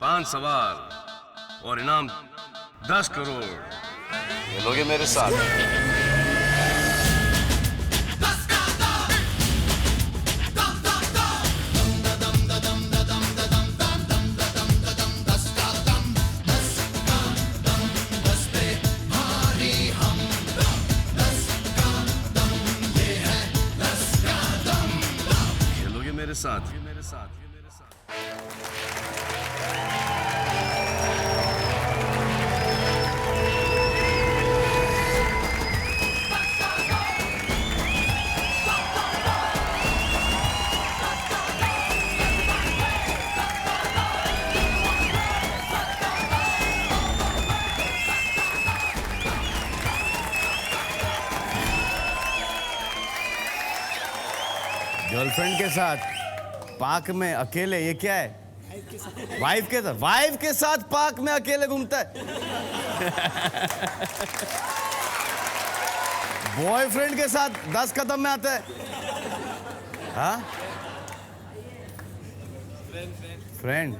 5 सवाल और इनाम 10 करोड़। खेलोगे मेरे साथ? खेलोगे मेरे साथ? गर्लफ्रेंड के साथ पार्क में अकेले, ये क्या है? वाइफ के साथ पार्क में अकेले घूमता है। बॉयफ्रेंड के साथ 10 कदम में आता है। हाँ, फ्रेंड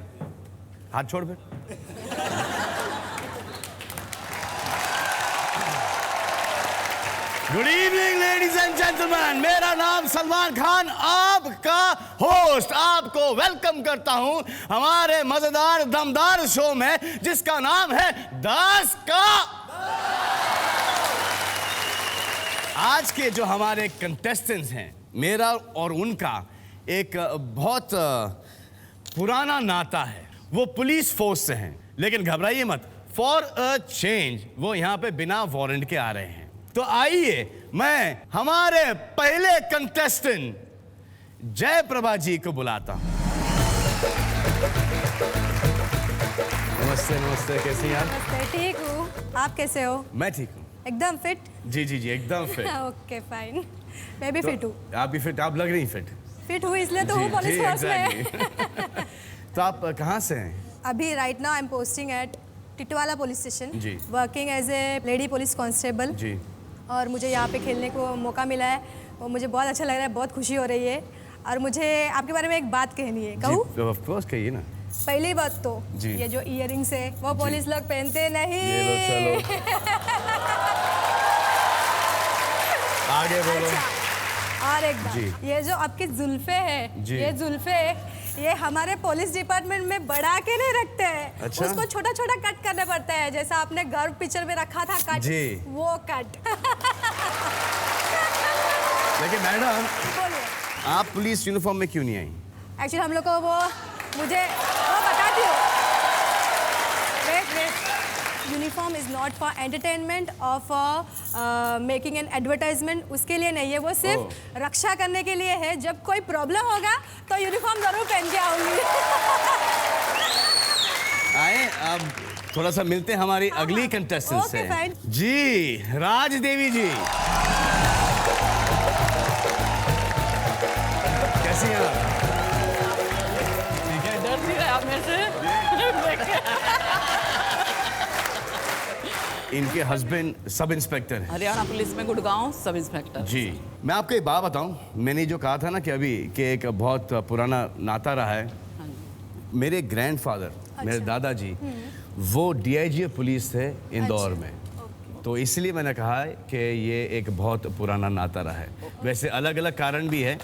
हाथ छोड़ फिर। Good evening ladies and gentleman, मेरा नाम सलमान खान, आपका होस्ट आपको वेलकम करता हूं हमारे मजेदार दमदार शो में जिसका नाम है 10 का। आज के जो हमारे कंटेस्टेंट्स हैं, मेरा और उनका एक बहुत पुराना नाता है। वो पुलिस फोर्स से हैं, लेकिन घबराइए मत, फॉर अ चेंज वो यहां पे बिना वारंट के आ रहे हैं। तो आइए मैं हमारे पहले कंटेस्टेंट जयप्रभा जी को बुलाता हूं। नमस्ते नमस्ते, कैसी हैं आप? नमस्ते, ठीक हूँ। आप कैसे हो? मैं ठीक हूँ, एकदम फिट? जी जी जी, एकदम फिट। ओके फाइन, मैं भी फिट हूँ। आप भी फिट? आप लग रही फिट। फिट हूँ इसलिए तो हूँ पुलिस फोर्स में। तो आप कहाँ से हैं? अभी right now I am posting at Titwala police station, जी। Working as a lady police constable. जी। और मुझे यहाँ पे खेलने को मौका मिला है और मुझे बहुत अच्छा लग रहा है, बहुत खुशी हो रही है। और मुझे आपके बारे में एक बात कहनी है, कहूँ? ऑफ कोर्स कहिए ना। पहली बात तो जी। ये जो इयररिंग्स है वो पुलिस लोग पहनते नहीं। ये लो, चलो आगे बोलो। अच्छा, और एक बात, ये जो आपकी जुल्फे है, ये जुल्फे ये हमारे पुलिस डिपार्टमेंट में बढ़ा के नहीं रखते हैं। अच्छा? उसको छोटा छोटा कट करना पड़ता है, जैसा आपने गर्व पिक्चर में रखा था कट, वो कट। लेकिन मैडम, बोलिए, आप पुलिस यूनिफॉर्म में क्यों नहीं आई? एक्चुअली हम लोग को वो बताती हूँ। Uniform is not for entertainment और फॉर मेकिंग एन एडवर्टाइजमेंट, उसके लिए नहीं है, वो सिर्फ रक्षा करने के लिए है। जब कोई प्रॉब्लम होगा तो यूनिफॉर्म जरूर पहन के आऊंगी। आए, अब थोड़ा सा मिलते हैं हमारी अगली कंटेस्टेंट से। जी, राज देवी जी, कैसी हैं आप? ठीक है, डर नहीं रहे आप मेरे से? इनके हस्बैंड सब इंस्पेक्टर हैं। हरियाणा पुलिस में गुड़गांव सब इंस्पेक्टर। जी, मैं आपको एक बात बताऊं, मैंने जो कहा था ना कि अभी कि एक बहुत पुराना नाता रहा है। मेरे ग्रैंडफादर, मेरे दादाजी, वो डीआईजी पुलिस थे इंदौर में, तो इसलिए मैंने कहा है कि ये एक बहुत पुराना नाता रहा है। वैसे अलग अलग कारण भी है,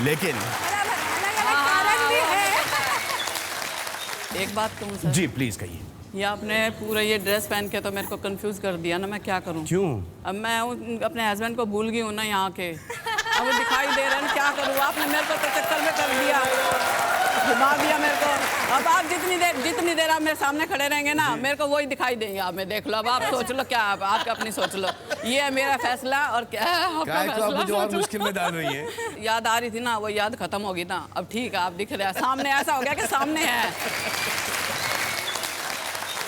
लेकिन एक बात कहूँ सर? जी प्लीज कहिए। ये आपने पूरा ये ड्रेस पहन के तो मेरे को कंफ्यूज कर दिया ना, मैं क्या करूँ? क्यों? अब मैं अपने हस्बैंड को भूल गई हूँ ना यहाँ के, अब वो दिखाई दे रहे हैं, क्या करूँ? आपने मेरे को तो चक्कर में कर दिया, घुमा दिया मेरे को। अब आप जितनी देर आप मेरे सामने खड़े रहेंगे ना, मेरे को वही दिखाई देंगे। आप मैं देख लो, अब आप सोच लो, क्या आप अपनी सोच लो। ये है मेरा फैसला और क्या है आपका फैसला? मुझे और मुश्किल में डाल रही है। याद आ रही थी ना, वो याद खत्म होगी ना। अब ठीक है, आप दिख रहे हैं सामने, ऐसा हो गया कि सामने है।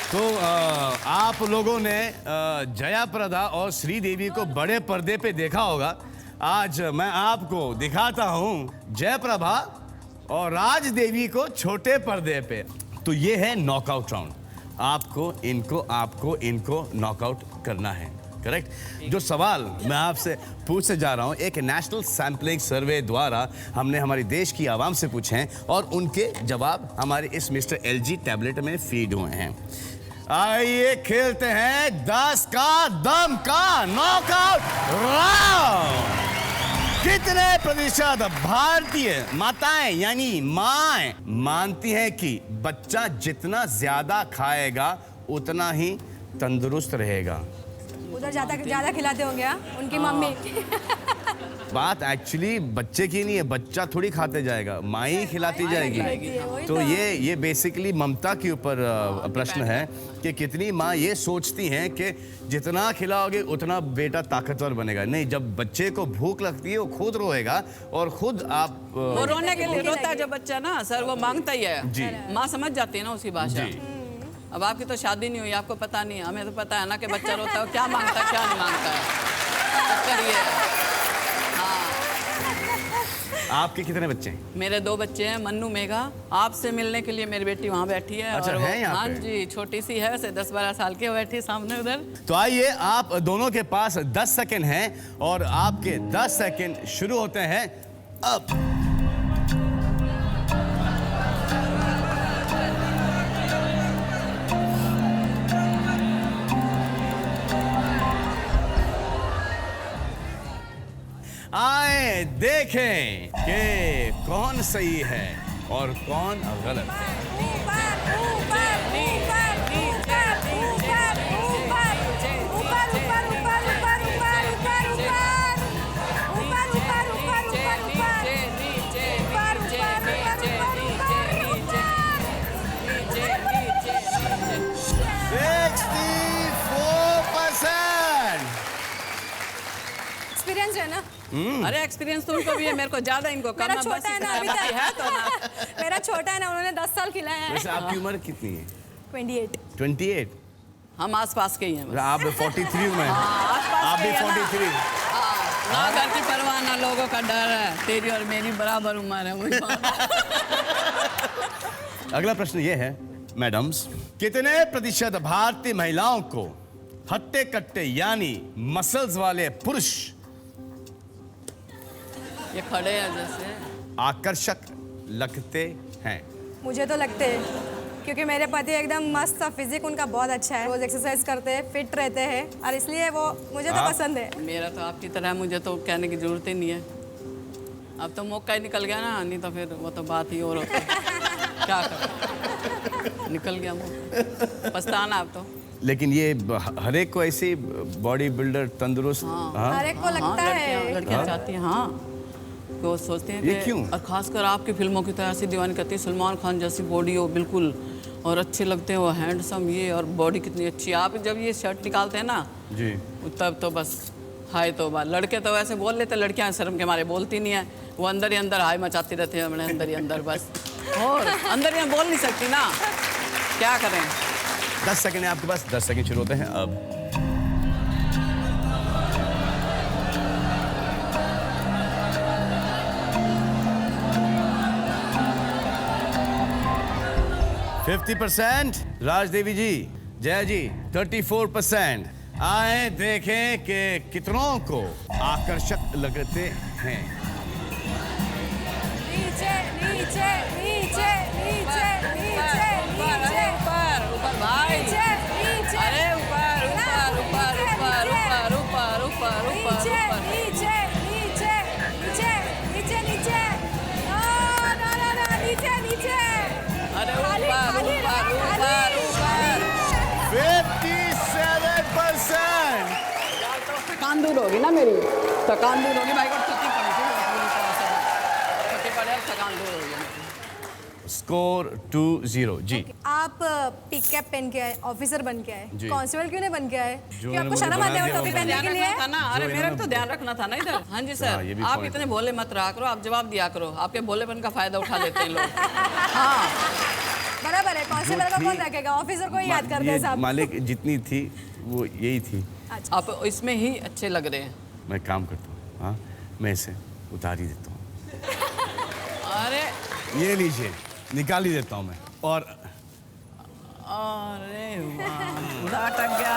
तो आप लोगों ने जयाप्रदा और श्रीदेवी को बड़े पर्दे पे देखा होगा। आज मैं आपको दिखाता हूं जयप्रभा और राज देवी को छोटे पर्दे पे। तो ये है नॉकआउट राउंड। आपको इनको नॉकआउट करना है। करेक्ट। जो सवाल मैं आपसे पूछने जा रहा हूं एक नेशनल सैम्पलिंग सर्वे द्वारा हमने हमारे देश की आवाम से पूछे हैं और उनके जवाब हमारे इस मिस्टर LG टैबलेट में फीड हुए हैं। आइए खेलते हैं 10 का दम का नॉकआउट राउंड। कितने प्रतिशत भारतीय माताएं यानी माएं मानती हैं कि बच्चा जितना ज्यादा खाएगा उतना ही तंदुरुस्त रहेगा? उधर ज्यादा खिलाते होंगे हाँ? उनकी मम्मी। बात एक्चुअली बच्चे की नहीं है, बच्चा थोड़ी खाते जाएगा, माँ ही खिलाती जाएगी। तो ये बेसिकली ममता के ऊपर प्रश्न है कि कितनी माँ ये सोचती हैं कि जितना खिलाओगे उतना बेटा ताकतवर बनेगा। नहीं, जब बच्चे को भूख लगती है वो खुद रोएगा और खुद आप वो रोने के लिए रोता है जब बच्चा ना सर, वो मांगता ही है जी। माँ समझ जाती है ना उसकी भाषा। अब आपकी तो शादी नहीं हुई, आपको पता नहीं, हमें तो पता है ना कि बच्चा रोता है क्या मांगता है क्या नहीं मांगता है। करिए। आपके कितने बच्चे हैं? मेरे 2 बच्चे हैं, मन्नू मेघा। आपसे मिलने के लिए मेरी बेटी वहाँ बैठी है। अच्छा, और है यहाँ हाँ पे? जी, छोटी सी है, से 10-12 साल की, बैठी सामने उधर। तो आइए, आप दोनों के पास 10 सेकंड हैं और आपके 10 सेकंड शुरू होते हैं अब। आए देखें कि कौन सही है और कौन गलत। एक्सपीरियंस है ना? अरे एक्सपीरियंस तो उनको भी है, मेरे को ज्यादा, इनको कम मेरा छोटा है ना अभी तक। है तो ना। मेरा छोटा है ना, उन्होंने 10 साल खिलाया है। वैसे आपकी उम्र कितनी है? 28। 28? हम आसपास के ही हैं बस। आप 43 में? आसपास आप के भी ही है ना। 43? ना घर की परवाह ना लोगों का डर है, तेरी और मेरी बराबर उम्र है। वही बात। अगला प्रश्न ये है मैडम्स, कितने प्रतिशत भारतीय महिलाओं को हट्टे कट्टे यानी मसल्स वाले पुरुष ये खड़े हैं जैसे आकर्षक लगते हैं? मुझे तो लगते हैं, क्योंकि मेरे पति एकदम मस्त सा फिजिक उनका बहुत अच्छा है, रोज एक्सरसाइज करते हैं, फिट रहते हैं और इसलिए वो मुझे तो पसंद है। मेरा तो आपकी तरह है, मुझे तो कहने की जरूरत ही नहीं है। अब तो मौका ही निकल गया ना, नहीं तो फिर वो तो बात ही और होती। क्या करें, निकल गया मौका, पछताना अब तो। लेकिन ये हर एक को ऐसे बॉडी बिल्डर तंदुरुस्त हर एक को लगता है। लड़कियां चाहती हैं हाँ, वो सोचते हैं ये कि क्यों? और खासकर आपकी फिल्मों की तरह ऐसी दीवानी करती है, सलमान खान जैसी बॉडी हो बिल्कुल, और अच्छे लगते हैं वो, हैंडसम ये, और बॉडी कितनी अच्छी। आप जब ये शर्ट निकालते हैं ना जी, तब तो बस हाय तो बात। लड़के तो वैसे बोल लेते, लड़कियां शर्म के मारे बोलती नहीं है, वो अंदर ही अंदर हाय मचाती रहती है, हमने अंदर ही अंदर बस, और अंदर ही बोल नहीं सकती ना, क्या करें। 10 सेकंड है आपके पास, 10 सेकंड शुरू होते हैं अब। %50 राजदेवी जी, जया जी 34%। आए देखें कि कितनों को आकर्षक लगते हैं। नीचे नीचे नीचे नीचे नीचे नीचे ऊपर भाई, नीचे नीचे, अरे ऊपर ऊपर ऊपर ऊपर ऊपर ऊपर ऊपर नीचे ऊपर नीचे नीचे नीचे नीचे नीचे, नो नो नो नो, नीचे नीचे, अरे खाली, ऊपर खाली ऊपर रहो, ऊपर खाली। ऊपर। 57%। थकान दूर होगी ना मेरी, थकान दूर होगी भाई को, छुट्टी पड़ी थी पूरी तरह से, छुट्टी पड़े और थकान दूर हो गई। स्कोर 2-0 जी। आप पिक कैप पहन के आए, ऑफिसर बन के आए, जी। कांस्टेबल क्यों नहीं बन के आए? जो कि आपको इन्होंने शर्म बना आती है दिया टोपी वो पहनने ध्यान के लिए? रखना था ना, अरे मेरा भी तो ध्यान रखना था ना इधर। हाँ जी हाँ, सर, ये भी आप point इतने भोले मत रहा करो, आप जवाब दिया करो, आपके भोलेपन का फायदा उठा लेते हैं लोग। हाँ बराबर है, कांस्टेबल को कौन रखेगा, ऑफिसर को ही याद करते हैं साहब। मालिक जितनी थी वो यही थी। आप इसमें ही अच्छे लग रहे हैं। मैं काम करता हूँ, हाँ, मैं इसे उतार ही देता हूँ। अरे ये लीजिए, निकाल ही देता हूँ मैं। और अरे वाह, अटक गया।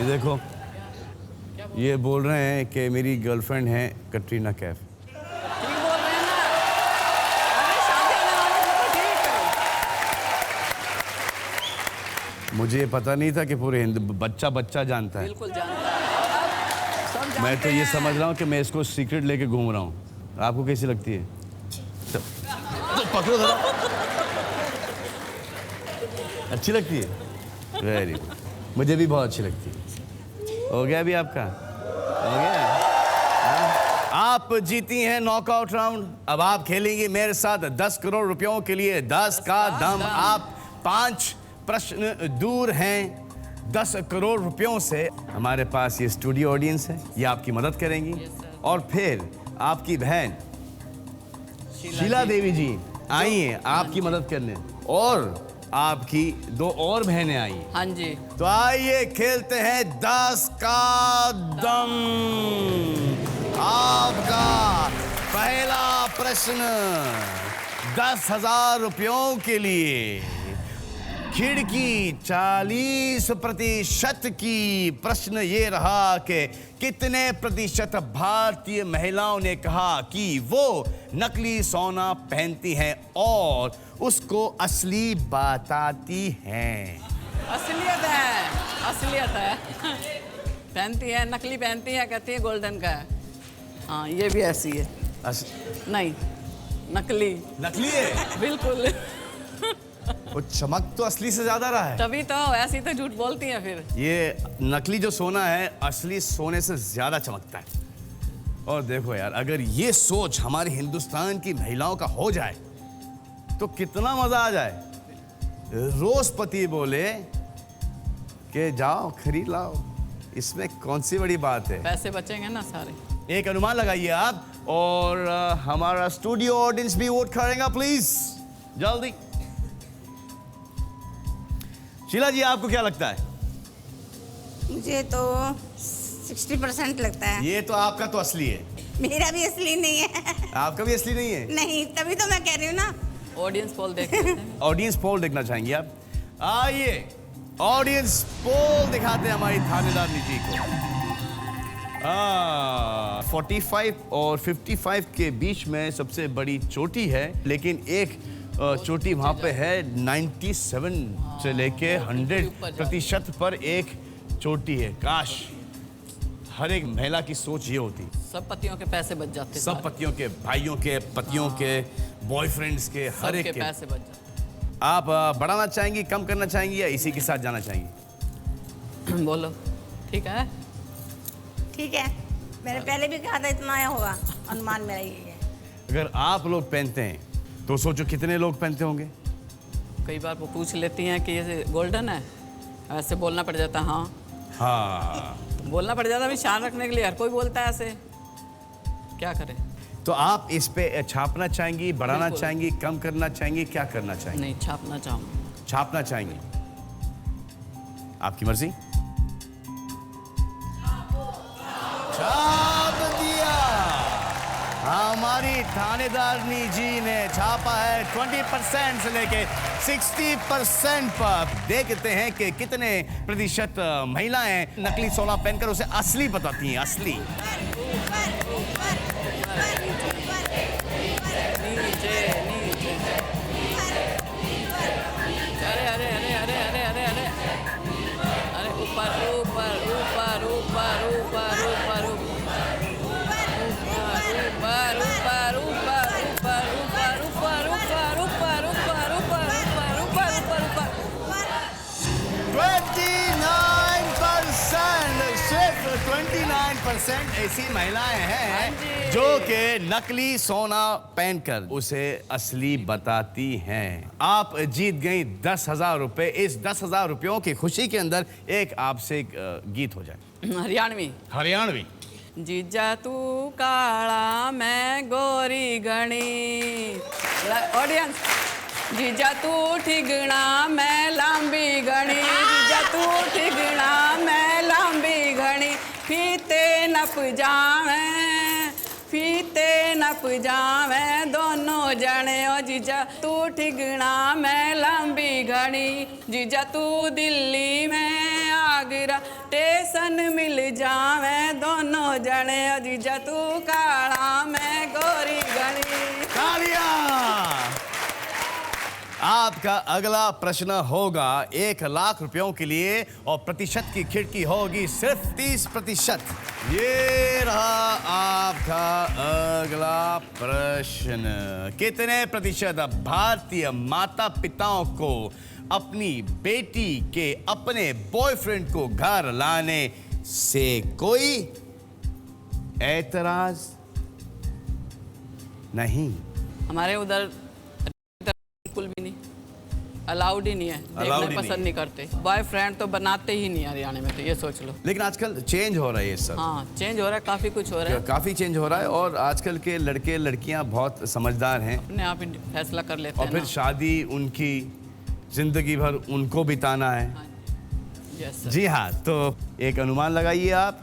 ये देखो, ये बोल रहे हैं कि मेरी गर्लफ्रेंड है कटरीना कैफ। ठीक बोल रहे हैं ना? अरे शादी होने वाली है तो ठीक है। मुझे पता नहीं था कि पूरे हिंदू बच्चा जानता है। बिल्कुल जानता है। सब जानते मैं तो ये हैं। समझ रहा हूँ कि मैं इसको सीक्रेट लेके घूम रहा हूँ। आपको कैसी लगती है? तो पकड़ो जरा। अच्छी लगती है? Very good. मुझे भी बहुत अच्छी लगती है। हो गया भी आपका? हो गया? हाँ? आप जीती हैं नॉकआउट राउंड। अब आप खेलेंगे मेरे साथ 10 करोड़ रुपयों के लिए 10 का दम। आप 5 प्रश्न दूर हैं 10 करोड़ रुपयों से। हमारे पास ये स्टूडियो ऑडियंस है, ये आपकी मदद करेंगी। और फिर आपकी बहन शीला देवी जी आई हैं आपकी मदद करने, और आपकी 2 और बहनें आई हैं। हाँ जी। तो आइए खेलते हैं 10 का दम। आपका पहला प्रश्न 10,000 रुपयों के लिए। खिड़की 40% की। प्रश्न ये रहा कि कितने प्रतिशत भारतीय महिलाओं ने कहा कि वो नकली सोना पहनती हैं और उसको असली बताती हैं। असलियत है, असलियत है। पहनती है, नकली पहनती है, कहती है गोल्डन का है। हाँ, ये भी ऐसी है। नहीं, नकली। नकली है? बिल्कुल। वो चमक तो असली से ज्यादा रहा है। तभी तो ऐसी तो झूठ बोलती है फिर। ये नकली जो सोना है असली सोने से ज्यादा चमकता है। और देखो यार, अगर ये सोच हमारे हिंदुस्तान की महिलाओं का हो जाए तो कितना मजा आ जाए। रोजपति बोले कि जाओ खरीद लाओ, इसमें कौन सी बड़ी बात है। पैसे बचेंगे ना सारे। एक अनुमान लगाइए आप, और हमारा स्टूडियो ऑडियंस भी वोट करेगा प्लीज, जल्दी। शीला जी, आपको क्या लगता है? मुझे तो 60% लगता है। ये तो आपका तो असली है। मेरा भी असली नहीं है। आपका भी असली नहीं है? नहीं, तभी तो मैं कह रही हूँ ना। ऑडियंस पोल देख लेते हैं। ऑडियंस पोल देखना चाहेंगे आप? आइए ऑडियंस पोल दिखाते हैं हमारी थानेदार जी को। 45 और 55 के बीच में सबसे बड़ी चोटी है, लेकिन एक चोटी वहां पे है 97 से लेके 100% पर एक चोटी है। काश हर एक महिला की सोच ये होती। सब पतियों के पैसे बच जाते। सब पतियों के, भाइयों के, पतियों के, बॉयफ्रेंड्स के, हर एक के पैसे बच जाते। आप बढ़ाना चाहेंगी, कम करना चाहेंगी, या इसी के साथ जाना चाहेंगी? बोलो। ठीक है, ठीक है, मैंने पहले भी कहा था इतना आया होगा। अनुमान मेरा ये है। अगर आप लोग पहनते हैं तो सोचो कितने लोग पहनते होंगे। कई बार वो पूछ लेती हैं कि ये गोल्डन है, ऐसे बोलना पड़ जाता। हाँ हाँ, बोलना पड़ जाता, अभी शान रखने के लिए। हर कोई बोलता है ऐसे, क्या करें। तो आप इस पे छापना चाहेंगी, बढ़ाना बिल्कुल। चाहेंगी, कम करना चाहेंगी, क्या करना चाहेंगी? नहीं, छापना चाहूँगा। छापना चाहेंगी, आपकी मर्जी। छाप दिया। हमारी थानेदारनी जी ने छापा है 20% से लेके 60% पर। देखते हैं कि कितने प्रतिशत महिलाएं नकली सोना पहनकर उसे असली बताती हैं। असली। नीचे नीचे। अरे अरे अरे अरे अरे अरे अरे अरे, ऊपर ऊपर ऊपर ऊपर ऊपर ऊपर ऊपर ऊपर ऊपर ऊपर ऊपर ऊपर ऊपर ऊपर ऊपर ऊपर ऊपर ऊपर ऊपर 29%, सिर्फ 29% ऐसी महिलाएं हैं जो कि नकली सोना पहनकर उसे असली बताती हैं। आप जीत गई 10,000 रुपए। इस 10,000 रुपयों की खुशी के अंदर एक आपसे एक गीत हो जाए, हरियाणवी। हरियाणवी। जीजा तू काला मैं गोरी घणी। ऑडियंस। जीजा तू ठिगना मैं लांबी घणी। जीजा तू ठिगना मैं लांबी घणी। फीते नप जावे, फीते न टप जावे दोनों जने ओ जीजा तू ठिगना मैं लंबी घड़ी जीजा तू दिल्ली में आगरा स्टेशन मिल जावे दोनों जने ओ जीजा तू काला मैं गोरी घड़ी। तालियां। आपका अगला प्रश्न होगा 1 लाख रुपयों के लिए और प्रतिशत की खिड़की होगी सिर्फ 30%। ये रहा आपका अगला प्रश्न। कितने प्रतिशत भारतीय माता पिताओं को अपनी बेटी के अपने बॉयफ्रेंड को घर लाने से कोई ऐतराज नहीं? हमारे उधर बिल्कुल भी नहीं, अलाउड ही नहीं है, देखना पसंद नहीं करते। बॉयफ्रेंड तो बनाते ही नहीं हरियाणा में, तो ये सोच लो। लेकिन आजकल चेंज हो रहा है ये सब। हाँ चेंज हो रहा है, काफी कुछ हो रहा है, काफी चेंज हो रहा है और आजकल के लड़के लड़कियां बहुत समझदार हैं, अपने आप ही फैसला कर लेते और हैं फिर ना। शादी उनकी जिंदगी भर उनको बिताना है। Yes sir. जी हाँ, तो एक अनुमान लगाइए आप,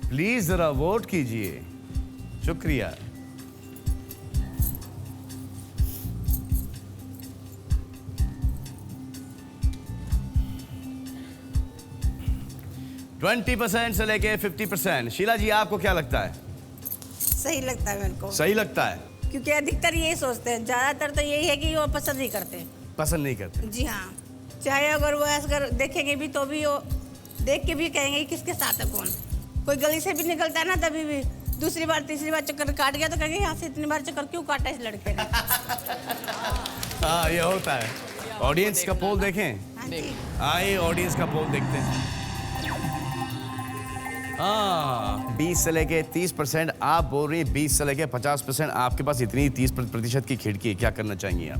प्लीज जरा वोट कीजिए। शुक्रिया। %20 से लेके 50%। शीला जी आपको क्या लगता है? सही लगता है मेरे को, सही लगता है? क्योंकि अधिकतर यही सोचते हैं, ज़्यादातर तो यही है कि वो पसंद नहीं करते। पसंद नहीं करते? जी हाँ, चाहे अगर वो अगर देखेंगे भी तो भी वो देख के भी कहेंगे कि किसके साथ है कौन। कोई गली से भी निकलता है ना, तभी भी दूसरी बार तीसरी बार चक्कर काट गया तो कहेंगे यहाँ से इतनी बार चक्कर क्यों काटा इस लड़के ने। हाँ ये होता है। ऑडियंस का पोल देखें। हाँ जी। आइए ऑडियंस का पोल देखते हैं। हाँ 20 से लेके 30%। आप बोल रही हैं 20 से लेके 50%। आपके पास इतनी 30% की खिड़की है, क्या करना चाहेंगी आप?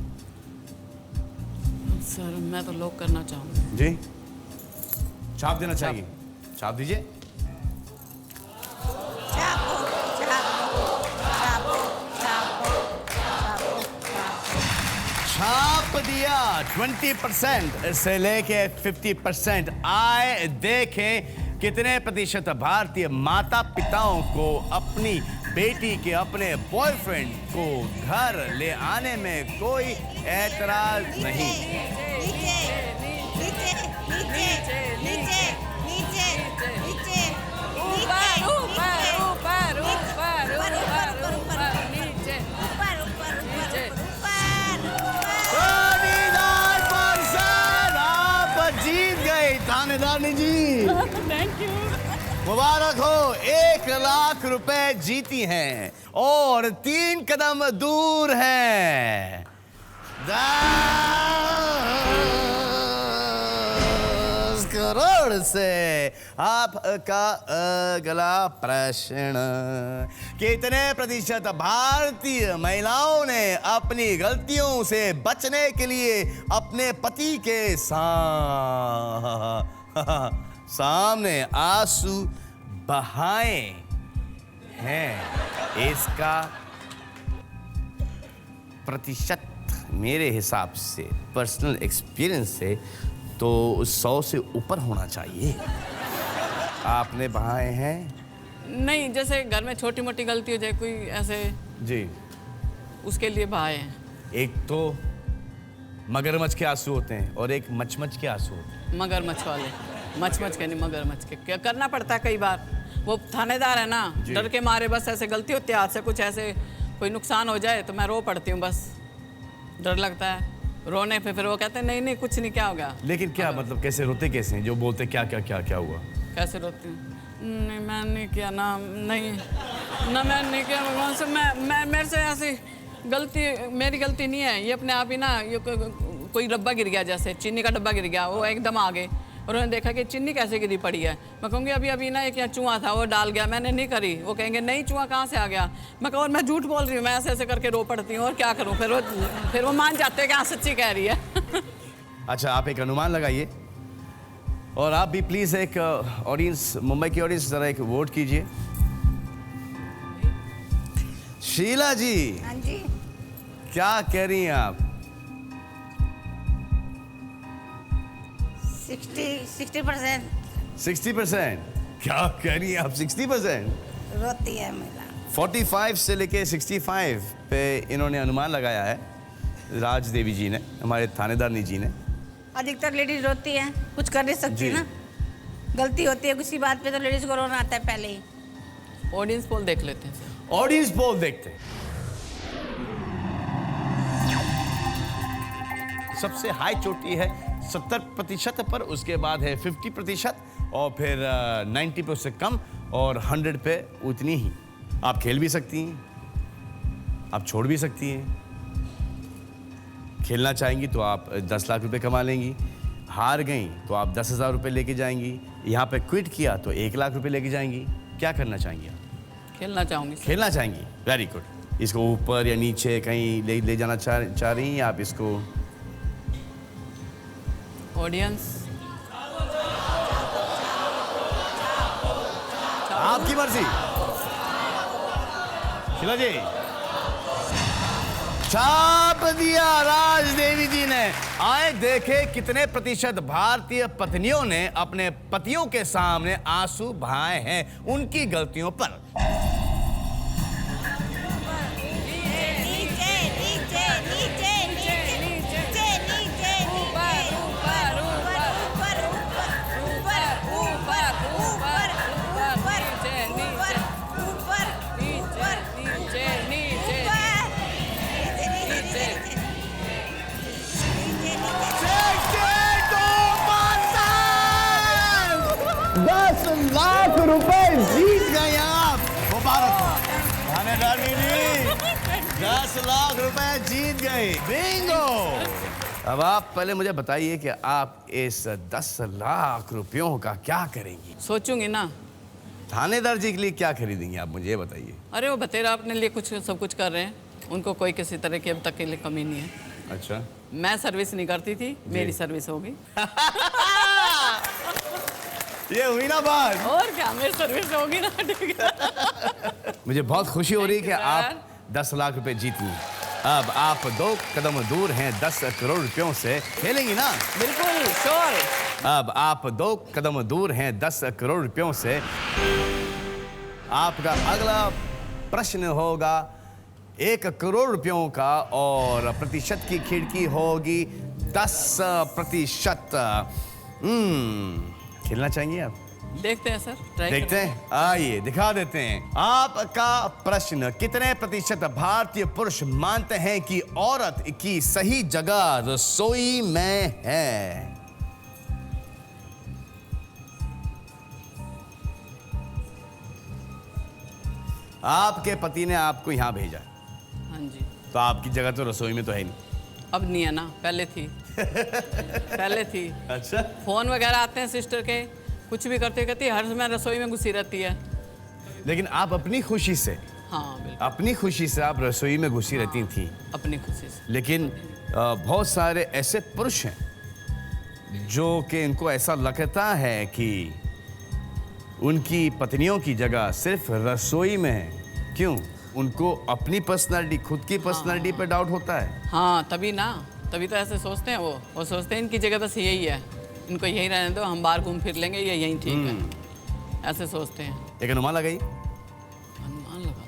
सर मैं तो लॉक करना चाहूँगा। जी छाप देना चाहिए? छाप दीजिए। Chapo, Chapo, Chapo, Chapo, Chapo, छाप दिया। 20% से लेके 50%। आए देखें कितने प्रतिशत भारतीय माता पिताओं को अपनी बेटी के अपने बॉयफ्रेंड को घर ले आने में कोई ऐतराज नहीं। नीचे, नीचे, नीचे, नीचे, नीचे, नीचे, ऊपर ऊपर ऊपर ऊपर ऊपर ऊपर नीचे ऊपर, ऊपर, नीचे। ऊपर, ऊपर। 29%। आप जीत गए थानेदारनी जी। Thank you. मुबारक हो, 1 लाख रुपए जीती हैं और 3 कदम दूर हैं 10 करोड़ से। आपका अगला प्रश्न। कितने प्रतिशत भारतीय महिलाओं ने अपनी गलतियों से बचने के लिए अपने पति के सामने आंसू बहाए हैं? इसका प्रतिशत मेरे हिसाब से, पर्सनल एक्सपीरियंस से, तो 100 से ऊपर होना चाहिए। आपने बहाए हैं? नहीं, जैसे घर में छोटी मोटी गलती हो जाए कोई ऐसे, जी। उसके लिए बहाए हैं। एक तो मगरमच्छ के आंसू होते हैं और एक मचमच के आंसू होते हैं। मगरमच्छ वाले, मचमच के नहीं, मगरमच्छ के। क्या करना पड़ता है कई बार, वो थानेदार है ना, डर के मारे बस ऐसे गलती होती है हाथ से, कुछ ऐसे कोई नुकसान हो जाए तो मैं रो पड़ती हूँ, बस डर लगता है रोने पे। फिर वो कहते हैं नहीं नहीं कुछ नहीं, क्या हो गया। लेकिन क्या मतलब, कैसे रोते कैसे हैं? जो बोलते क्या क्या क्या क्या हुआ? कैसे रोती हूँ? नहीं मैं नहीं किया ना, नहीं ना मैं नहीं किया भगवान से, मैं मेरे से ऐसी गलती, मेरी गलती नहीं है ये, अपने आप ही ना, ये कोई डब्बा गिर गया, जैसे चीनी का डब्बा गिर गया, वो एकदम आ गए और उन्होंने देखा कि चीनी कैसे गिरी पड़ी है। मैं कहूँगी अभी अभी ना एक यहाँ चूहा था वो डाल गया, मैंने नहीं करी। वो कहेंगे नहीं चूहा कहाँ से आ गया। मैं कहूँ मैं झूठ बोल रही हूँ, मैं ऐसे ऐसे करके रो पड़ती हूँ और क्या करूँ। फिर वो मान जाते हैं कि हाँ सच्ची कह रही है। अच्छा आप एक अनुमान लगाइए और आप भी प्लीज एक ऑडियंस, मुंबई की ऑडियंस, जरा एक वोट कीजिए। शीला जी हाँ जी। क्या कह रही हैं आप? 60%। 60%? क्या कह रही हैं आप? 60%? रोती है महिला। 45 से लेके 65 पे इन्होंने अनुमान लगाया है राज देवी जी ने, हमारे थानेदारनी जी ने। अधिकतर लेडीज रोती हैं, कुछ कर नहीं सकती जी। ना, गलती होती है किसी बात पे तो लेडीज को रोना आता है पहले ही। ऑडियंस पोल देख लेते हैं सर। ऑडियंस पोल देखते हैं। सबसे हाई चोटी है 70% पर, उसके बाद है 50% और फिर 90 पे उससे कम और 100 पे उतनी ही। आप खेल भी सकती हैं, आप छोड़ भी सकती हैं। खेलना चाहेंगी तो आप 10 लाख रुपए कमा लेंगी, हार गई तो आप 10,000 रुपये लेके जाएंगी, यहाँ पे क्विट किया तो 1 लाख रुपए लेके जाएंगी। क्या करना चाहेंगी आप? खेलना चाहूँगी सर। खेलना चाहेंगी, वेरी गुड। इसको ऊपर या नीचे कहीं ले जाना चाह रही हैं आप इसको? ऑडियंस आपकी मर्जी। शिला जी, छाप दिया राज देवी जी ने। आए देखे कितने प्रतिशत भारतीय पत्नियों ने अपने पतियों के सामने आंसू बहाए हैं उनकी गलतियों पर। लाख रुपए जीत गए आप। मुबारक थानेदारनी जी, 10 लाख रुपए जीत गए। बिंगो। अब आप पहले मुझे बताइए कि आप इस 10 लाख रुपयों का क्या करेंगी? सोचूंगी ना। थानेदार जी के लिए क्या खरीदेंगे आप, मुझे ये बताइए। अरे वो बतेरा अपने लिए कुछ सब कुछ कर रहे हैं, उनको कोई किसी तरह की अब तक के लिए कमी नहीं है। अच्छा, मैं सर्विस नहीं करती थी, मेरी सर्विस होगी। ये हुई ना बात। और क्या, मेरी सर्विस होगी ना। ठीक है। मुझे बहुत खुशी हो रही है कि आप 10 लाख रुपए जीती हैं। अब आप 2 कदम दूर हैं 10 करोड़ रुपयों से। खेलेंगी ना? बिल्कुल श्योर। अब आप 2 कदम दूर हैं 10 करोड़ रुपयों से। आपका अगला प्रश्न होगा 1 करोड़ रुपयों का और प्रतिशत की खिड़की होगी 10%। खेलना चाहेंगे आप? देखते हैं सर, ट्राई देखते हैं, आइए दिखा देते हैं। आपका प्रश्न, कितने प्रतिशत भारतीय पुरुष मानते हैं कि औरत की सही जगह रसोई में है? आपके पति ने आपको यहां भेजा, हाँ जी। तो आपकी जगह तो रसोई में तो है नहीं। अब नहीं है ना, पहले थी। पहले थी। अच्छा, फोन वगैरह आते हैं सिस्टर के, कुछ भी करते करते हर समय रसोई में घुसी रहती है। लेकिन आप अपनी खुशी से, हाँ बिल्कुल, अपनी खुशी से आप रसोई में घुसी रहती थी। अपनी खुशी से। लेकिन बहुत सारे ऐसे पुरुष हैं जो कि इनको ऐसा लगता है कि उनकी पत्नियों की जगह सिर्फ रसोई में है। क्यों? उनको अपनी पर्सनालिटी, खुद की पर्सनालिटी पे डाउट होता है। हाँ तभी ना, तभी तो ऐसे सोचते हैं वो सोचते हैं इनकी जगह बस यही है, इनको यही रहने दो, हम बाहर घूम फिर लेंगे, ये यही ठीक है, ऐसे सोचते हैं। एक अनुमान लगाइए। अनुमान लगा,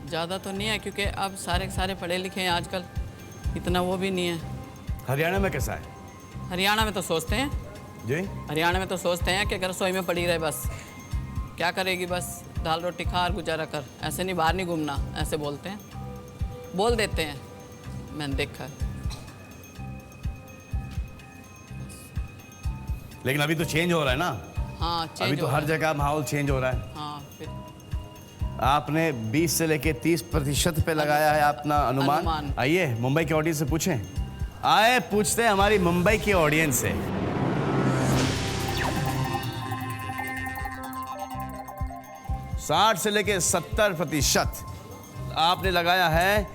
ज़्यादा तो नहीं है क्योंकि अब सारे पढ़े लिखे हैं आजकल, इतना वो भी नहीं है। हरियाणा में कैसा है? हरियाणा में तो सोचते हैं, जी, हरियाणा में तो सोचते हैं कि अगर रसोई में पड़ी रहे बस, क्या करेगी, बस दाल रोटी खा और गुजारा कर, ऐसे नहीं, बाहर नहीं घूमना, ऐसे बोलते हैं, बोल देते हैं, मैंने देखा है। लेकिन अभी तो चेंज हो रहा है ना। हाँ चेंज अभी तो हो हर रहा है। जगह माहौल चेंज हो रहा है। हाँ फिर आपने 20 से लेके 30% पे लगाया है अपना अनुमान। अनुमान। आइए मुंबई के ऑडियंस से पूछें। आए पूछते हैं हमारी मुंबई की ऑडियंस से। साठ से लेके 70% आपने लगाया है,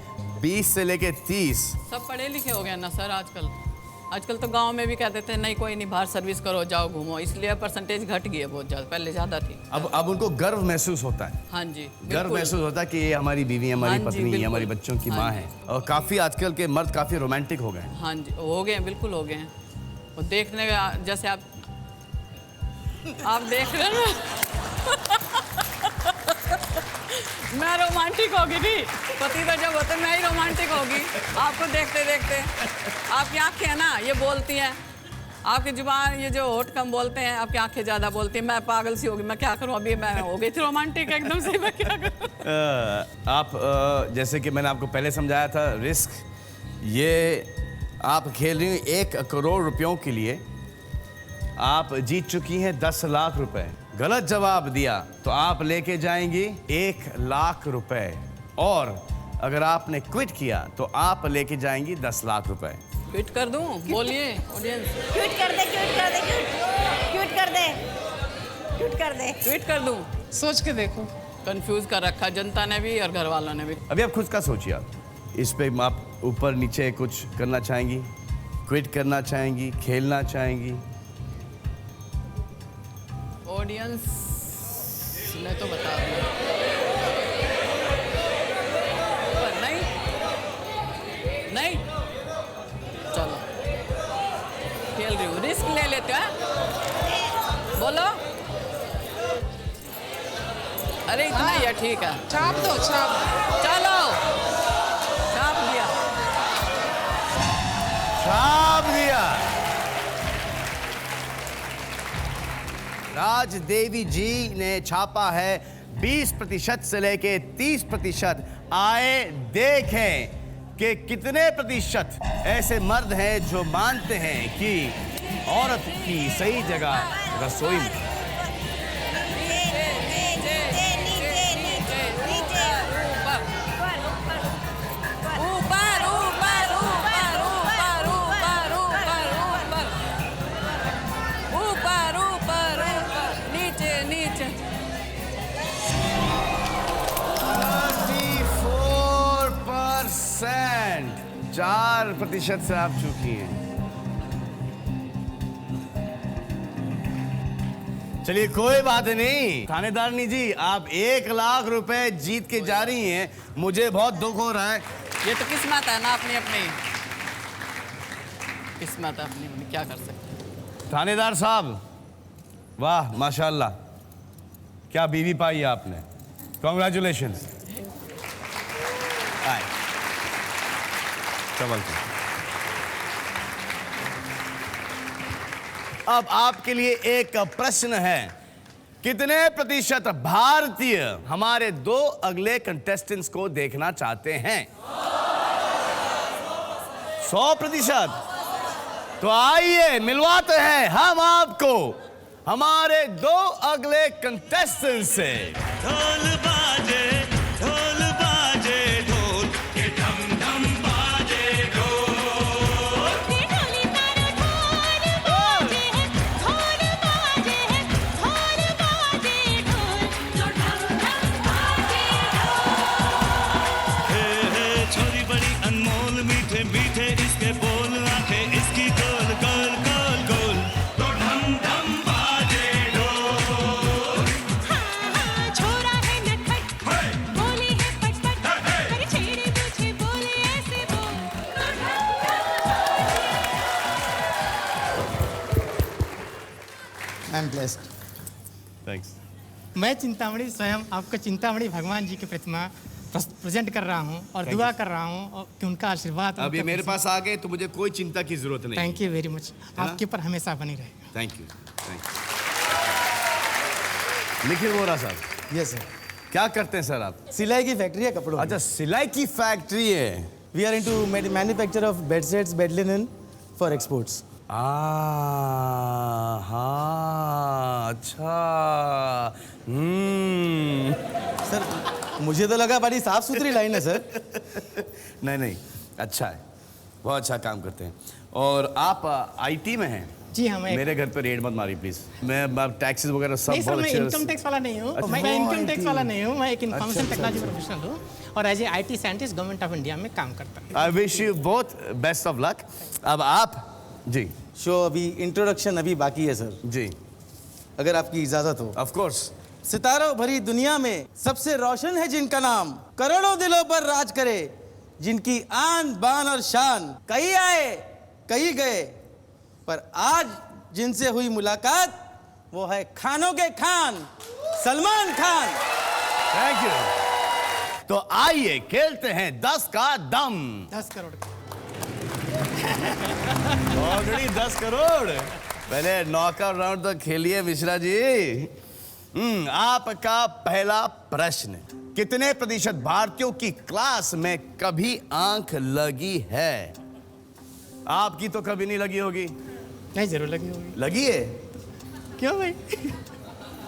20 से लेके 30। सब पढ़े लिखे हो गए ना सर आजकल तो गांव में भी कह देते हैं नहीं कोई नहीं, बाहर सर्विस करो, जाओ घूमो, इसलिए परसेंटेज घट गई है बहुत ज़्यादा, पहले ज़्यादा थी। अब उनको गर्व महसूस होता है। हाँ जी, गर्व बिल्कुल। महसूस होता है कि ये हमारी बीवी, हमारी हाँ जी, पत्नी, बिल्कुल। हमारी बच्चों की हाँ माँ जी। है। और काफ़ी आजकल के मर्द काफ़ी रोमांटिक हो गए हैं। हाँ जी, हो गए हैं, बिल्कुल हो गए हैं। और देखने का जैसे आप आप देख रहे हैं मैं रोमांटिक होगी थी, पति तो जब होते मैं ही रोमांटिक होगी आपको देखते देखते। आपकी आंखें है ना ये बोलती हैं, आपकी जुबान ये जो होठ कम बोलते हैं, आपकी आंखें ज़्यादा बोलती हैं। मैं पागल सी होगी, मैं क्या करूं, अभी मैं हो गई थी रोमांटिक एकदम से, मैं क्या करूं। आप जैसे कि मैंने आपको पहले समझाया था, रिस्क ये आप खेल रही हैं 1 करोड़ रुपयों के लिए। आप जीत चुकी हैं 10 लाख रुपए। गलत जवाब दिया तो आप लेके जाएंगी 1 लाख रुपए, और अगर आपने क्विट किया तो आप लेके जाएंगी 10 लाख रुपए। क्विट कर दूं? बोलिए ऑडियंस। क्विट कर दे, क्विट कर दे, क्विट कर दे, क्विट कर दे। ट्वीट कर दूं? सोच के देखो। कंफ्यूज कर रखा जनता ने भी और घर वालों ने भी। अभी आप खुद का सोचिए, आप इस पे आप ऊपर नीचे कुछ करना चाहेंगी, क्विट करना चाहेंगी, खेलना चाहेंगी? ऑडियंस ने तो बता दिया, पर नहीं नहीं, चलो खेल रही हूँ, रिस्क ले लेते हैं। बोलो, अरे इतना ही है, ठीक है। छाप दो, छाप। चलो छाप दिया, छाप दिया। राज देवी जी ने छापा है 20% से लेके 30%। आए देखें कि कितने प्रतिशत ऐसे मर्द हैं जो मानते हैं कि औरत की सही जगह रसोई में। % 4% से आप चुकी हैं। चलिए कोई बात नहीं थानेदारनी जी, आप 1 लाख रुपए जीत के जा रही हैं। मुझे बहुत दुख हो रहा है। ये तो किस्मत है ना, अपनी अपनी किस्मत है, अपनी अपनी, क्या कर सकते। थानेदार साहब, वाह माशाल्लाह, क्या बीवी पाई है आपने। कॉन्ग्रेचुलेशंस। अब आपके लिए एक प्रश्न है, कितने प्रतिशत भारतीय हमारे 2 अगले कंटेस्टेंट्स को देखना चाहते हैं? 100%। तो आइए मिलवाते हैं हम आपको हमारे 2 अगले कंटेस्टेंट से। ढोल बाजे ढोल बाजे ढोल के धम धम बाजे ढोल। ढोली तारा ढोल बाजे है, ढोल बाजे है, ढोल बाजे ढोल, जो धम धम बाजे ढोल। हे हे छोरी बड़ी अनमोल, मीठे मीठे इसके बोल, आंखें इसकी गोल गोल गोल गोल, तो धम धम बाजे ढोल। हाँ हाँ छोरा है नटखट, बोली है पटपट, पर छेड़े तुझे बोले ऐसे बोल, तो धम धम आई एम ब्लेस्ड। थैंक्स। मैं चिंतामणि स्वयं आपको चिंतामणि भगवान जी की प्रतिमा प्रेजेंट कर रहा हूँ और दुआ कर रहा हूँ और कि उनका आशीर्वाद। अब ये मेरे पास आ गए तो मुझे कोई चिंता की जरूरत नहीं। थैंक यू वेरी मच, आपके ऊपर हमेशा बनी रहेगा। Thank you. निखिल वोरा साहब, यस सर। क्या करते हैं सर आप? सिलाई की फैक्ट्री है कपड़ों। अच्छा, सिलाई की फैक्ट्री है। We are into manufacture of bed sets, bed linen for exports. हाँ, अच्छा। सर मुझे तो लगा बड़ी साफ सुथरी लाइन है सर। नहीं नहीं, अच्छा है, बहुत अच्छा काम करते हैं। और आप आईटी में हैं? जी हाँ। मैं मेरे घर पे रेड मत मारी प्लीज। मैं टैक्सेस वगैरह सब नहीं सर, बहुत मैं अच्छे इनकम टैक्स वाला नहीं हूँ। मैं इनकम टैक्स वाला नहीं हूँ, मैं एक इन्फॉर्मेशन टेक्नोलॉजी प्रोफेशनल हूँ और as a IT scientist government of India में काम करता हूँ। I wish you both best of luck. अब आप जी। शो अभी इंट्रोडक्शन अभी बाकी है सर जी, अगर आपकी इजाजत हो। Of course. सितारों भरी दुनिया में सबसे रोशन है जिनका नाम, करोड़ों दिलों पर राज करे जिनकी आन बान और शान। कई आए कई गए, पर आज जिनसे हुई मुलाकात वो है खानों के खान सलमान खान। Thank you. तो आइए खेलते हैं 10 का दम। 10 करोड़ ऑलरेडी 10 करोड़। पहले नॉकआउट राउंड तो खेलिए मिश्रा जी। आपका पहला प्रश्न, कितने प्रतिशत भारतीयों की क्लास में कभी आंख लगी है? आपकी तो कभी नहीं लगी होगी। नहीं, जरूर लगी होगी। लगी है? क्यों भाई?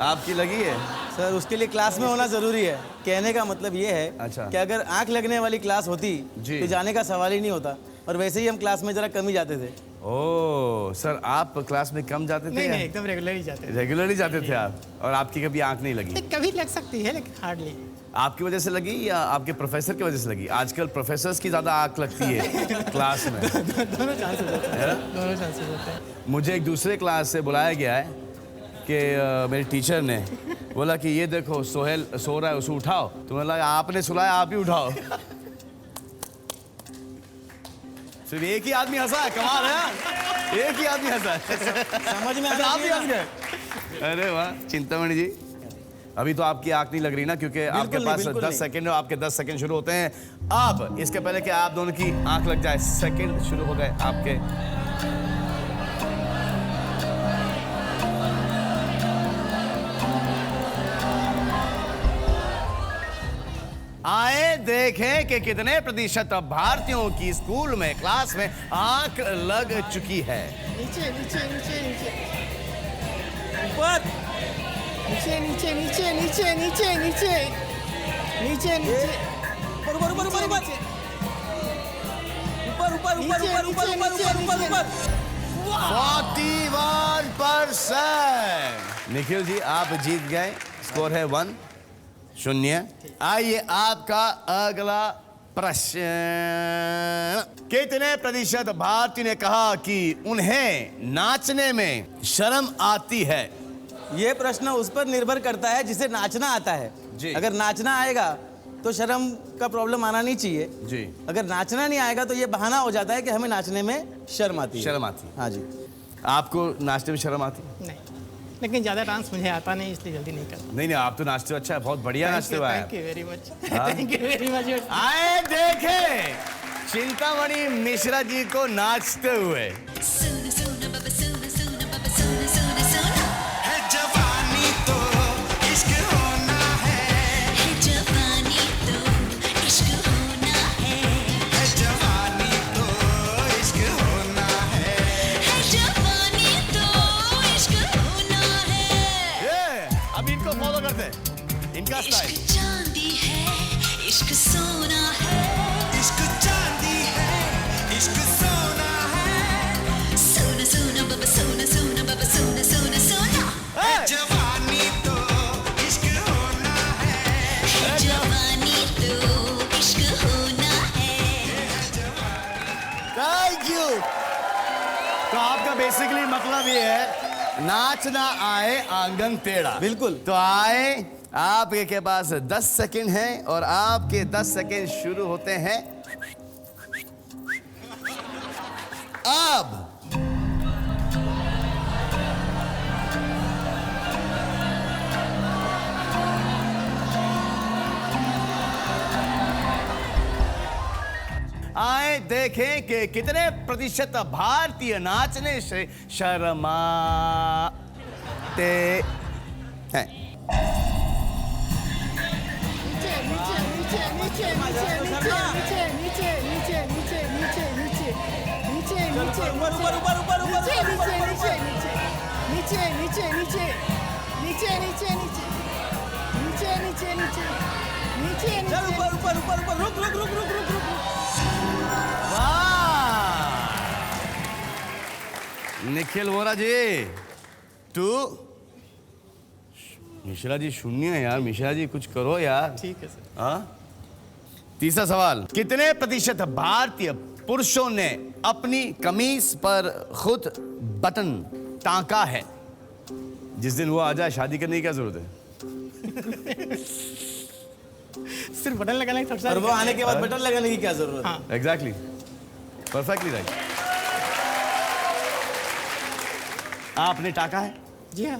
आपकी लगी है? सर उसके लिए क्लास में होना जरूरी है। कहने का मतलब ये है अच्छा। कि अगर आंख लगने वाली क्लास होती जी। तो जाने का सवाल ही नहीं होता, और वैसे ही हम क्लास में जरा कम ही जाते थे। ओह सर, आप क्लास में कम जाते थे? नहीं नहीं, एकदम रेगुलर ही जाते हैं। रेगुलरली जाते थे आप, और आपकी कभी आंख नहीं लगी? कभी लग सकती है लेकिन हार्डली। आपकी वजह से लगी या आपके प्रोफेसर की वजह से लगी? आजकल प्रोफेसर्स की ज्यादा आंख लगती है क्लास में। दोनों चांसेस होते है ना? हैं, दोनों चांसेस होते हैं। मुझे एक दूसरे क्लास से बुलाया गया है कि मेरे टीचर ने बोला कि ये देखो सोहेल सो रहा है, उसे उठाओ। तो मैंने लगा आपने सुलाया, आप ही उठाओ। सिर्फ एक ही आदमी हंसा है, कमाल है। एक ही आदमी हंसा है। समझ में अच्छा, आप भी हंस गए। अरे वाह चिंतामणि जी, अभी तो आपकी आंख नहीं लग रही ना, क्योंकि आपके नहीं, पास बिल्कुल 10 नहीं। सेकंड है। आपके 10 सेकंड शुरू होते हैं अब। इसके पहले कि आप दोनों की आंख लग जाए, सेकंड शुरू हो गए आपके। आए देखें कि कितने प्रतिशत भारतीयों की स्कूल में क्लास में आंख लग चुकी है। नीचे नीचे नीचे नीचे ऊपर नीचे नीचे नीचे नीचे नीचे नीचे नीचे नीचे ऊपर ऊपर ऊपर ऊपर ऊपर ऊपर ऊपर ऊपर ऊपर ऊपर ऊपर ऊपर 41%। निखिल जी आप जीत गए, स्कोर है 1-0। आइए आपका अगला प्रश्न, कितने प्रतिशत भारतीय ने कहा कि उन्हें नाचने में शर्म आती है? ये प्रश्न उस पर निर्भर करता है जिसे नाचना आता है जी। अगर नाचना आएगा तो शर्म का प्रॉब्लम आना नहीं चाहिए जी। अगर नाचना नहीं आएगा तो ये बहाना हो जाता है कि हमें नाचने में शर्म आती है। शर्म आती है। हाँ जी। आपको नाचने में शर्म आती है? नहीं, लेकिन ज़्यादा डांस मुझे आता नहीं, इसलिए जल्दी नहीं करता। नहीं नहीं, आप तो नाचते हो, अच्छा है, बहुत बढ़िया नाचते हो। Thank you very much. Thank you very much. आए देखें चिंतामणि मिश्रा जी को नाचते हुए। है जवानी तो इश्क होना है, है जवानी तो इश्क होना है, है जवानी तो इश्क होना है, है जवानी तो इश्क होना है। ये अब इनको फॉलो करते हैं, इनका स्टाइल। इश्क चांदी है, इश्क सोना है, इश्क चांदी है, इश्क सोना है, सोना सोना बाबा सोना सोना बाबा सोना सोना सोना, है जवानी तो इश्क होना है, है जवानी तो इश्क होना है। Thank you. तो आपका बेसिकली मतलब ये है, नाचना आए आंगन टेढ़ा। बिल्कुल। तो आए, आपके पास 10 सेकंड है और आपके 10 सेकंड शुरू होते हैं अब। आए देखें कि कितने प्रतिशत भारतीय नाचने से शर्माते हैं। नीचे नीचे नीचे नीचे नीचे नीचे नीचे नीचे नीचे नीचे नीचे नीचे ऊपर ऊपर ऊपर ऊपर ऊपर नीचे नीचे नीचे नीचे नीचे नीचे नीचे नीचे नीचे नीचे नीचे नीचे चल ऊपर ऊपर ऊपर ऊपर रुक रुक रुक रुक रुक रुक वाह! निखिल वोरा जी 2। मिश्रा जी 0 है यार। मिश्रा जी कुछ करो यार। ठीक है सर। हाँ? तीसरा सवाल, कितने प्रतिशत भारतीय पुरुषों ने अपनी कमीज पर खुद बटन टांका है? जिस दिन वो आ जाए शादी करने की क्या जरूरत है? सिर्फ बटन लगाने की और वो आने के बाद बटन लगाने की क्या जरूरत है? हाँ। Exactly, perfectly right. आपने टाका है? जी हाँ।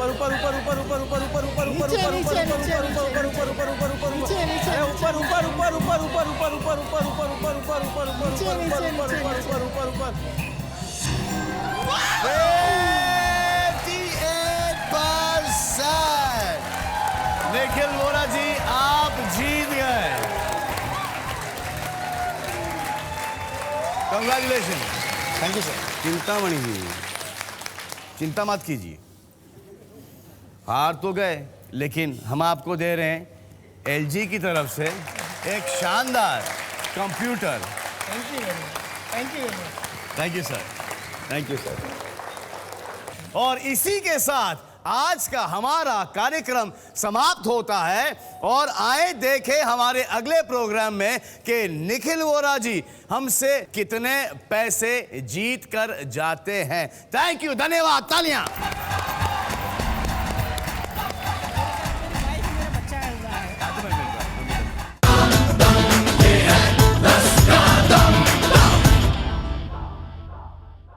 ऊपर ऊपर ऊपर ऊपर ऊपर ऊपर ऊपर ऊपर ऊपर नीचे, ऊपर नीचे, ऊपर नीचे, ऊपर ऊपर ऊपर ऊपर ऊपर ऊपर नीचे, नीचे, अरे ऊपर ऊपर ऊपर ऊपर ऊपर ऊपर ऊपर ऊपर ऊपर ऊपर ऊपर ऊपर ऊपर ऊपर नीचे, ऊपर नीचे, ऊपर नीचे, ऊपर ऊपर ऊपर ऊपर 88%। निखिल वोरा जी आप जीत गए। Congratulation. Thank you sir. Chintamani ji चिंता मत कीजिए, हार तो गए लेकिन हम आपको दे रहे हैं LG की तरफ से एक शानदार computer. Thank you very much, thank you very much. Thank you sir, thank you sir. और इसी के साथ आज का हमारा कार्यक्रम समाप्त होता है और आए देखें हमारे अगले प्रोग्राम में कि निखिल वोरा जी हमसे कितने पैसे जीत कर जाते हैं। थैंक यू, धन्यवाद, तालियां।